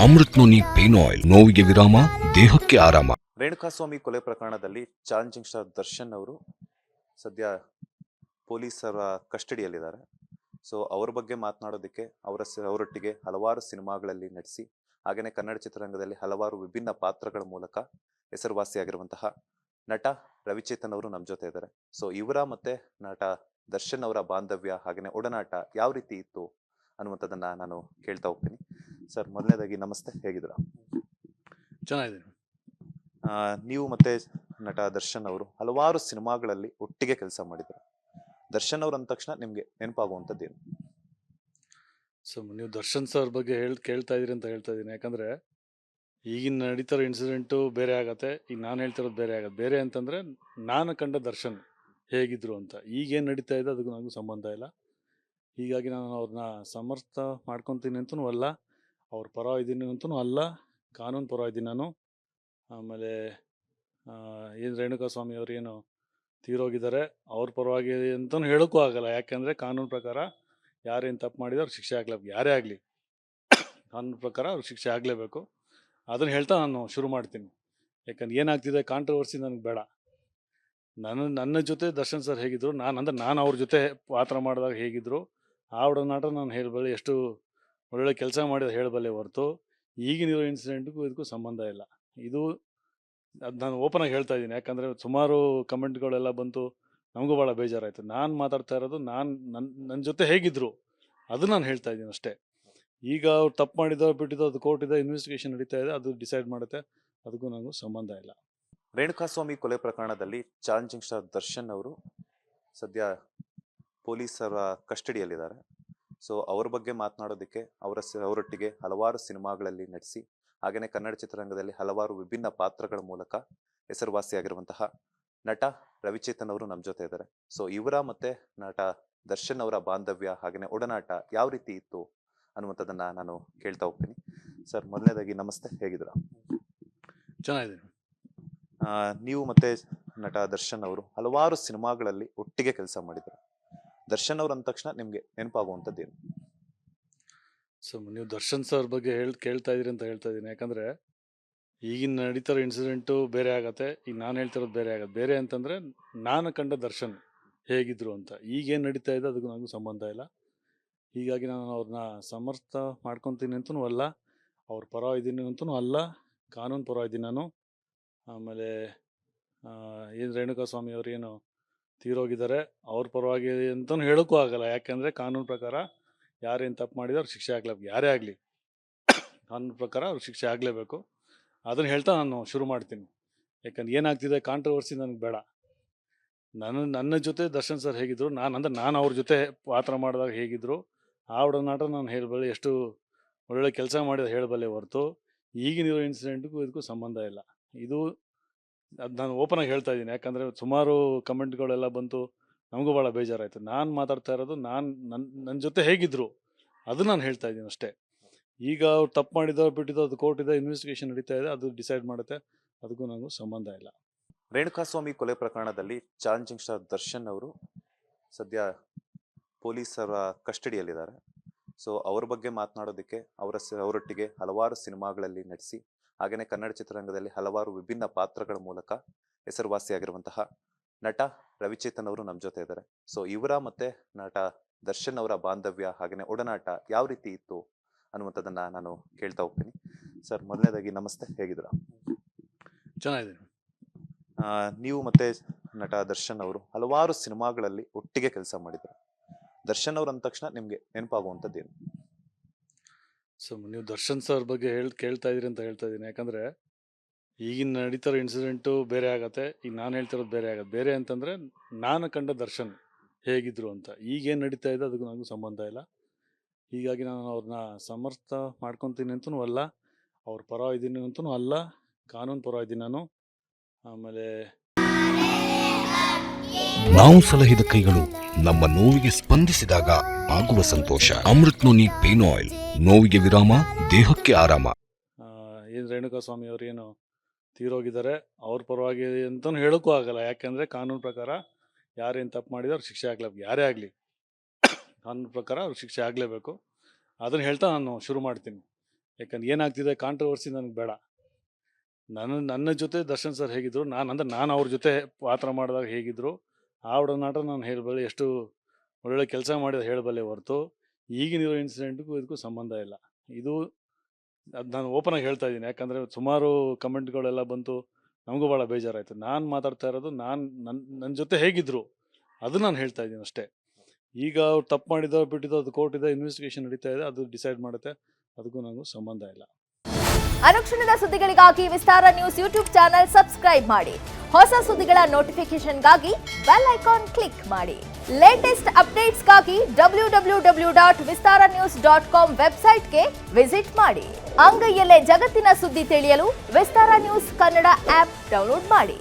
Amrit noni pain oil, ನೋವಿಗೆ ವಿರಾಮ, ದೇಹಕ್ಕೆ ಆರಾಮ. ರೇಣುಕಾಸ್ವಾಮಿ ಕೊಲೆ ಪ್ರಕರಣದಲ್ಲಿ ಚಾಲೆಂಜಿಂಗ್ ಸ್ಟಾರ್ ದರ್ಶನ್ ಅವರು ಸದ್ಯ ಪೊಲೀಸರ ಕಸ್ಟಡಿಯಲ್ಲಿದ್ದಾರೆ. ಸೊ ಅವ್ರ ಬಗ್ಗೆ ಮಾತನಾಡೋದಕ್ಕೆ ಅವರೊಟ್ಟಿಗೆ ಹಲವಾರು ಸಿನಿಮಾಗಳಲ್ಲಿ ನಟಿಸಿ ಹಾಗೆಯೇ ಕನ್ನಡ ಚಿತ್ರರಂಗದಲ್ಲಿ ಹಲವಾರು ವಿಭಿನ್ನ ಪಾತ್ರಗಳ ಮೂಲಕ ಹೆಸರುವಾಸಿಯಾಗಿರುವಂತಹ ನಟ ರವಿಚೇತನ್ ಅವರು ನಮ್ಮ ಜೊತೆ ಇದ್ದಾರೆ. ಸೊ ಇವರ ಮತ್ತೆ ನಟ ದರ್ಶನ್ ಅವರ ಬಾಂಧವ್ಯ ಹಾಗೆಯೇ ಒಡನಾಟ ಯಾವ ರೀತಿ ಇತ್ತು ಅನ್ನುವಂಥದ್ದನ್ನ ನಾನು ಕೇಳ್ತಾ ಹೋಗ್ತೀನಿ. ಸರ್, ಮೊದಲನೇದಾಗಿ ನಮಸ್ತೆ, ಹೇಗಿದ್ದೀರಾ? ಚೆನ್ನಾಗಿದೆ. ನೀವು ಮತ್ತೆ ನಟ ದರ್ಶನ್ ಅವರು ಹಲವಾರು ಸಿನಿಮಾಗಳಲ್ಲಿ ಒಟ್ಟಿಗೆ ಕೆಲಸ ಮಾಡಿದ್ರು. ದರ್ಶನ್ ಅವ್ರ ಅಂದ ತಕ್ಷಣ ನಿಮ್ಗೆ ನೆನಪಾಗುವಂಥದ್ದೇನು? ಸೊ ನೀವು ದರ್ಶನ್ ಸರ್ ಬಗ್ಗೆ ಕೇಳ್ತಾ ಇದೀರಿ ಅಂತ ಹೇಳ್ತಾ ಇದ್ದೀನಿ. ಯಾಕಂದ್ರೆ ಈಗಿನ ನಡೀತಿರೋ ಇನ್ಸಿಡೆಂಟು ಬೇರೆ ಆಗತ್ತೆ, ಈಗ ನಾನು ಹೇಳ್ತಿರೋದು ಬೇರೆ ಆಗತ್ತೆ. ಬೇರೆ ಅಂತಂದ್ರೆ ನಾನು ಕಂಡ ದರ್ಶನ್ ಹೇಗಿದ್ರು ಅಂತ. ಈಗೇನು ನಡೀತಾ ಇದೆ ಅದಕ್ಕೂ ನನಗೂ ಸಂಬಂಧ ಇಲ್ಲ. ಹೀಗಾಗಿ ನಾನು ಅವ್ರನ್ನ ಸಮರ್ಥ ಮಾಡ್ಕೊತೀನಿ ಅಂತನೂ ಅಲ್ಲ, ಅವ್ರ ಪರ ಇದ್ದೀನಿ ಅಂತನೂ ಅಲ್ಲ, ಕಾನೂನು ಪರ ಇದ್ದೀನಿ ನಾನು. ಆಮೇಲೆ ಏನು ರೇಣುಕಾಸ್ವಾಮಿ ಅವ್ರು ಏನು ತೀರೋಗಿದ್ದಾರೆ, ಅವ್ರ ಪರವಾಗಿ ಅಂತಲೂ ಹೇಳೋಕ್ಕೂ ಆಗಲ್ಲ. ಯಾಕೆಂದರೆ ಕಾನೂನು ಪ್ರಕಾರ ಯಾರೇನು ತಪ್ಪು ಮಾಡಿದ್ರೆ ಅವ್ರಿಗೆ ಶಿಕ್ಷೆ ಆಗಲೇಬೇಕು, ಯಾರೇ ಆಗಲಿ ಕಾನೂನು ಪ್ರಕಾರ ಅವ್ರಿಗೆ ಶಿಕ್ಷೆ ಆಗಲೇಬೇಕು. ಅದನ್ನು ಹೇಳ್ತಾ ನಾನು ಶುರು ಮಾಡ್ತೀನಿ. ಯಾಕಂದ್ರೆ ಏನಾಗ್ತಿದೆ ಕಾಂಟ್ರವರ್ಸಿ ನನಗೆ ಬೇಡ. ನನ್ನ ಜೊತೆ ದರ್ಶನ್ ಸರ್ ಹೇಗಿದ್ರು, ನಾನು ಅವ್ರ ಜೊತೆ ಪಾತ್ರ ಮಾಡಿದಾಗ ಹೇಗಿದ್ರು ಆ ಒಡನಾಟ ನಾನು ಹೇಳಬಲ್ಲೆ. ಎಷ್ಟು ಒಳ್ಳೊಳ್ಳೆ ಕೆಲಸ ಮಾಡಿದ ಹೇಳಬಲ್ಲೆ ಹೊರತು ಈಗಿನ ಇನ್ಸಿಡೆಂಟ್ಗೂ ಇದಕ್ಕೂ ಸಂಬಂಧ ಇಲ್ಲ. ಇದು ಅದು ನಾನು ಓಪನಾಗಿ ಹೇಳ್ತಾ ಇದ್ದೀನಿ. ಯಾಕಂದರೆ ಸುಮಾರು ಕಮೆಂಟ್ಗಳೆಲ್ಲ ಬಂತು, ನಮಗೂ ಭಾಳ ಬೇಜಾರಾಯಿತು. ನಾನು ಮಾತಾಡ್ತಾ ಇರೋದು ನನ್ನ ಜೊತೆ ಹೇಗಿದ್ರು ಅದು ನಾನು ಹೇಳ್ತಾ ಇದ್ದೀನಿ ಅಷ್ಟೇ. ಈಗ ಅವ್ರು ತಪ್ಪು ಮಾಡಿದೋ ಬಿಟ್ಟಿದ್ದೋ ಅದು ಕೋರ್ಟ್ ಇದೆ, ಇನ್ವೆಸ್ಟಿಗೇಷನ್ ನಡೀತಾ ಇದೆ, ಅದು ಡಿಸೈಡ್ ಮಾಡುತ್ತೆ. ಅದಕ್ಕೂ ನನಗೂ ಸಂಬಂಧ ಇಲ್ಲ. ರೇಣುಕಾಸ್ವಾಮಿ ಕೊಲೆ ಪ್ರಕರಣದಲ್ಲಿ ಚಾಲೆಂಜಿಂಗ್ ಸ್ಟಾರ್ ದರ್ಶನ್ ಅವರು ಸದ್ಯ ಪೊಲೀಸರ ಕಸ್ಟಡಿಯಲ್ಲಿದ್ದಾರೆ. ಸೊ ಅವ್ರ ಬಗ್ಗೆ ಮಾತನಾಡೋದಕ್ಕೆ ಅವರೊಟ್ಟಿಗೆ ಹಲವಾರು ಸಿನಿಮಾಗಳಲ್ಲಿ ನಟಿಸಿ ಹಾಗೆಯೇ ಕನ್ನಡ ಚಿತ್ರರಂಗದಲ್ಲಿ ಹಲವಾರು ವಿಭಿನ್ನ ಪಾತ್ರಗಳ ಮೂಲಕ ಹೆಸರುವಾಸಿಯಾಗಿರುವಂತಹ ನಟ ರವಿಚೇತನ್ ಅವರು ನಮ್ಮ ಜೊತೆ ಇದ್ದಾರೆ. ಸೊ ಇವರ ಮತ್ತೆ ನಟ ದರ್ಶನ್ ಅವರ ಬಾಂಧವ್ಯ ಹಾಗೆಯೇ ಒಡನಾಟ ಯಾವ ರೀತಿ ಇತ್ತು ಅನ್ನುವಂಥದ್ದನ್ನ ನಾನು ಕೇಳ್ತಾ ಹೋಗ್ತೀನಿ. ಸರ್, ಮೊದಲನೇದಾಗಿ ನಮಸ್ತೆ, ಹೇಗಿದ್ದೀರಾ? ಚೆನ್ನಾಗಿದೆ. ನೀವು ಮತ್ತೆ ನಟ ದರ್ಶನ್ ಅವರು ಹಲವಾರು ಸಿನಿಮಾಗಳಲ್ಲಿ ಒಟ್ಟಿಗೆ ಕೆಲಸ ಮಾಡಿದ್ರು. ದರ್ಶನ್ ಅವ್ರ ಅಂದ ತಕ್ಷಣ ನಿಮ್ಗೆ ನೆನಪಾಗುವಂಥದ್ದೇನು? ಸೊ ನೀವು ದರ್ಶನ್ ಸರ್ ಬಗ್ಗೆ ಕೇಳ್ತಾ ಇದೀರಿ ಅಂತ ಹೇಳ್ತಾ ಇದ್ದೀನಿ. ಯಾಕಂದರೆ ಈಗಿನ ನಡೀತಿರೋ ಇನ್ಸಿಡೆಂಟು ಬೇರೆ ಆಗತ್ತೆ, ಈಗ ನಾನು ಹೇಳ್ತಿರೋದು ಬೇರೆ ಆಗತ್ತೆ. ಬೇರೆ ಅಂತಂದರೆ ನಾನು ಕಂಡ ದರ್ಶನ್ ಹೇಗಿದ್ರು ಅಂತ. ಈಗೇನು ನಡೀತಾ ಇದೆ ಅದಕ್ಕೂ ನನಗೂ ಸಂಬಂಧ ಇಲ್ಲ. ಹೀಗಾಗಿ ನಾನು ಅವ್ರನ್ನ ಸಮರ್ಥ ಮಾಡ್ಕೊತೀನಿ ಅಂತನೂ ಅಲ್ಲ, ಅವ್ರ ಪರ ಇದ್ದೀನಿ ಅಂತನೂ ಅಲ್ಲ, ಕಾನೂನು ಪರ ಇದ್ದೀನಿ ನಾನು. ಆಮೇಲೆ ಏನು ರೇಣುಕಾಸ್ವಾಮಿ ಅವ್ರು ಏನು ತೀರೋಗಿದ್ದಾರೆ, ಅವ್ರ ಪರವಾಗಿ ಅಂತಲೂ ಹೇಳೋಕ್ಕೂ ಆಗಲ್ಲ. ಯಾಕೆಂದರೆ ಕಾನೂನು ಪ್ರಕಾರ ಯಾರೇನು ತಪ್ಪು ಮಾಡಿದ್ರೆ ಅವ್ರಿಗೆ ಶಿಕ್ಷೆ ಆಗಲೇಬೇಕು, ಯಾರೇ ಆಗಲಿ ಕಾನೂನು ಪ್ರಕಾರ ಅವ್ರಿಗೆ ಶಿಕ್ಷೆ ಆಗಲೇಬೇಕು. ಅದನ್ನು ಹೇಳ್ತಾ ನಾನು ಶುರು ಮಾಡ್ತೀನಿ. ಯಾಕಂದ್ರೆ ಏನಾಗ್ತಿದೆ ಕಾಂಟ್ರವರ್ಸಿ ನನಗೆ ಬೇಡ. ನನ್ನ ಜೊತೆ ದರ್ಶನ್ ಸರ್ ಹೇಗಿದ್ರು, ನಾನು ಅವ್ರ ಜೊತೆ ಪಾತ್ರ ಮಾಡಿದಾಗ ಹೇಗಿದ್ರು ಆ ಒಡನಾಟ ನಾನು ಹೇಳಬಲ್ಲೆ. ಎಷ್ಟು ಒಳ್ಳೊಳ್ಳೆ ಕೆಲಸ ಮಾಡಿದ ಹೇಳಬಲ್ಲೆ ಹೊರತು ಈಗಿನ ಇನ್ಸಿಡೆಂಟ್ಗೂ ಇದಕ್ಕೂ ಸಂಬಂಧ ಇಲ್ಲ. ಇದು ಅದು ನಾನು ಓಪನಾಗಿ ಹೇಳ್ತಾ ಇದ್ದೀನಿ. ಯಾಕಂದರೆ ಸುಮಾರು ಕಮೆಂಟ್ಗಳೆಲ್ಲ ಬಂತು, ನಮಗೂ ಭಾಳ ಬೇಜಾರಾಯಿತು. ನಾನು ಮಾತಾಡ್ತಾ ಇರೋದು ನನ್ನ ಜೊತೆ ಹೇಗಿದ್ರು ಅದು ನಾನು ಹೇಳ್ತಾ ಇದ್ದೀನಿ ಅಷ್ಟೇ. ಈಗ ಅವ್ರು ತಪ್ಪು ಮಾಡಿದೋ ಬಿಟ್ಟಿದ್ದೋ ಅದು ಕೋರ್ಟ್ ಇದೆ, ಇನ್ವೆಸ್ಟಿಗೇಷನ್ ನಡೀತಾ ಇದೆ, ಅದು ಡಿಸೈಡ್ ಮಾಡುತ್ತೆ. ಅದಕ್ಕೂ ನನಗೂ ಸಂಬಂಧ ಇಲ್ಲ. ರೇಣುಕಾಸ್ವಾಮಿ ಕೊಲೆ ಪ್ರಕರಣದಲ್ಲಿ ಚಾಲೆಂಜಿಂಗ್ ಸ್ಟಾರ್ ದರ್ಶನ್ ಅವರು ಸದ್ಯ ಪೊಲೀಸರ ಕಸ್ಟಡಿಯಲ್ಲಿದ್ದಾರೆ. ಸೊ ಅವ್ರ ಬಗ್ಗೆ ಮಾತನಾಡೋದಕ್ಕೆ ಅವರೊಟ್ಟಿಗೆ ಹಲವಾರು ಸಿನಿಮಾಗಳಲ್ಲಿ ನಟಿಸಿ ಹಾಗೆಯೇ ಕನ್ನಡ ಚಿತ್ರರಂಗದಲ್ಲಿ ಹಲವಾರು ವಿಭಿನ್ನ ಪಾತ್ರಗಳ ಮೂಲಕ ಹೆಸರುವಾಸಿಯಾಗಿರುವಂತಹ ನಟ ರವಿಚೇತನ್ ಅವರು ನಮ್ಮ ಜೊತೆ ಇದ್ದಾರೆ. ಸೊ ಇವರ ಮತ್ತೆ ನಟ ದರ್ಶನ್ ಅವರ ಬಾಂಧವ್ಯ ಹಾಗೆಯೇ ಒಡನಾಟ ಯಾವ ರೀತಿ ಇತ್ತು ಅನ್ನುವಂಥದ್ದನ್ನ ನಾನು ಕೇಳ್ತಾ ಹೋಗ್ತೀನಿ. ಸರ್, ಮೊದಲನೇದಾಗಿ ನಮಸ್ತೆ, ಹೇಗಿದ್ದೀರಾ? ಚೆನ್ನಾಗಿದೆ. ನೀವು ಮತ್ತೆ ನಟ ದರ್ಶನ್ ಅವರು ಹಲವಾರು ಸಿನಿಮಾಗಳಲ್ಲಿ ಒಟ್ಟಿಗೆ ಕೆಲಸ ಮಾಡಿದ್ರು. ದರ್ಶನ್ ಅವ್ರ ಅಂದ ತಕ್ಷಣ ನಿಮ್ಗೆ ನೆನಪಾಗುವಂಥದ್ದೇನು? ಸೊ ನೀವು ದರ್ಶನ್ ಸರ್ ಬಗ್ಗೆ ಕೇಳ್ತಾ ಇದೀರಿ ಅಂತ ಹೇಳ್ತಾ ಇದ್ದೀನಿ. ಯಾಕಂದರೆ ಈಗಿನ ನಡೀತಿರೋ ಇನ್ಸಿಡೆಂಟು ಬೇರೆ ಆಗತ್ತೆ, ಈಗ ನಾನು ಹೇಳ್ತಿರೋದು ಬೇರೆ ಆಗತ್ತೆ. ಬೇರೆ ಅಂತಂದರೆ ನಾನು ಕಂಡ ದರ್ಶನ್ ಹೇಗಿದ್ರು ಅಂತ. ಈಗೇನು ನಡೀತಾ ಇದೆ ಅದಕ್ಕೂ ನನಗೂ ಸಂಬಂಧ ಇಲ್ಲ. ಹೀಗಾಗಿ ನಾನು ಅವ್ರನ್ನ ಸಮರ್ಥ ಮಾಡ್ಕೊತೀನಿ ಅಂತನೂ ಅಲ್ಲ, ಅವ್ರ ಪರ ಇದ್ದೀನಿ ಅಂತನೂ ಅಲ್ಲ, ಕಾನೂನು ಪರ ಇದ್ದೀನಿ ನಾನು. ಆಮೇಲೆ ನಾವು ಸಲಹಿದ ಕೈಗಳು ನಮ್ಮ ನೋವಿಗೆ ಸ್ಪಂದಿಸಿದಾಗ ಆಗುವ ಸಂತೋಷ. ಅಮೃತ್ ನೋನಿ ಪೇನ್ ಆಯಿಲ್, ನೋವಿಗೆ ವಿರಾಮ, ದೇಹಕ್ಕೆ ಆರಾಮ. ಏನು ರೇಣುಕಾಸ್ವಾಮಿ ಅವ್ರು ಏನು ತೀರೋಗಿದ್ದಾರೆ, ಅವ್ರ ಪರವಾಗಿ ಅಂತಲೂ ಹೇಳೋಕ್ಕೂ ಆಗಲ್ಲ. ಯಾಕೆಂದರೆ ಕಾನೂನು ಪ್ರಕಾರ ಯಾರೇನು ತಪ್ಪು ಮಾಡಿದ್ರೆ ಅವ್ರಿಗೆ ಶಿಕ್ಷೆ ಆಗಲೇಬೇಕು, ಯಾರೇ ಆಗಲಿ ಕಾನೂನು ಪ್ರಕಾರ ಅವ್ರಿಗೆ ಶಿಕ್ಷೆ ಆಗಲೇಬೇಕು. ಅದನ್ನು ಹೇಳ್ತಾ ನಾನು ಶುರು ಮಾಡ್ತೀನಿ. ಯಾಕಂದ್ರೆ ಏನಾಗ್ತಿದೆ ಕಾಂಟ್ರವರ್ಸಿ ನನಗೆ ಬೇಡ. ನನ್ನ ಜೊತೆ ದರ್ಶನ್ ಸರ್ ಹೇಗಿದ್ರು, ನಾನು ಅವ್ರ ಜೊತೆ ಪಾತ್ರ ಮಾಡಿದಾಗ ಹೇಗಿದ್ರು ಆ ಒಡನಾಟ ನಾನು ಹೇಳಬಲ್ಲೆ, ಎಷ್ಟು ಒಳ್ಳೆ ಕೆಲಸ ಮಾಡಿದ ಹೇಳಬಲ್ಲೆ ಹೊರತು ಈಗಿನಿರೋ ಇನ್ಸಿಡೆಂಟ್ಗೂ ಇದಕ್ಕೂ ಸಂಬಂಧ ಇಲ್ಲ. ಇದು ಅದು ನಾನು ಓಪನ್ ಆಗಿ ಹೇಳ್ತಾ ಇದ್ದೀನಿ. ಯಾಕಂದರೆ ಸುಮಾರು ಕಮೆಂಟ್ಗಳೆಲ್ಲ ಬಂತು, ನಮಗೂ ಭಾಳ ಬೇಜಾರಾಯಿತು. ನಾನು ಮಾತಾಡ್ತಾ ಇರೋದು ನನ್ನ ಜೊತೆ ಹೇಗಿದ್ರು ಅದು ನಾನು ಹೇಳ್ತಾ ಇದ್ದೀನಿ ಅಷ್ಟೇ. ಈಗ ಅವ್ರು ತಪ್ಪು ಮಾಡಿದೋ ಬಿಟ್ಟಿದ್ದೋ ಅದು ಕೋರ್ಟ್ ಇದೆ, ಇನ್ವೆಸ್ಟಿಗೇಷನ್ ನಡೀತಾ ಇದೆ, ಅದು ಡಿಸೈಡ್ ಮಾಡುತ್ತೆ. ಅದಕ್ಕೂ ನನಗೂ ಸಂಬಂಧ ಇಲ್ಲ. ಅನುಕ್ಷಣದ ಸುದ್ದಿಗಳಿಗಾಗಿ ವಿಸ್ತಾರ ನ್ಯೂಸ್ ಯೂಟ್ಯೂಬ್ ಚಾನೆಲ್ ಸಬ್ಸ್ಕ್ರೈಬ್ ಮಾಡಿ. ಹೊಸ ಸುದ್ದಿಗಳ ನೋಟಿಫಿಕೇಶನ್ಗಾಗಿ ಬೆಲ್ ಐಕಾನ್ ಕ್ಲಿಕ್ ಮಾಡಿ. ಲೇಟೆಸ್ಟ್ ಅಪ್ಡೇಟ್ಸ್ಗಾಗಿ www.vistaranews.com ವೆಬ್ಸೈಟ್ಗೆ ವಿಸಿಟ್ ಮಾಡಿ. ಅಂಗೈಯಲ್ಲೇ ಜಗತ್ತಿನ ಸುದ್ದಿ ತಿಳಿಯಲು ವಿಸ್ತಾರ ನ್ಯೂಸ್ ಕನ್ನಡ ಆಪ್ ಡೌನ್ಲೋಡ್ ಮಾಡಿ.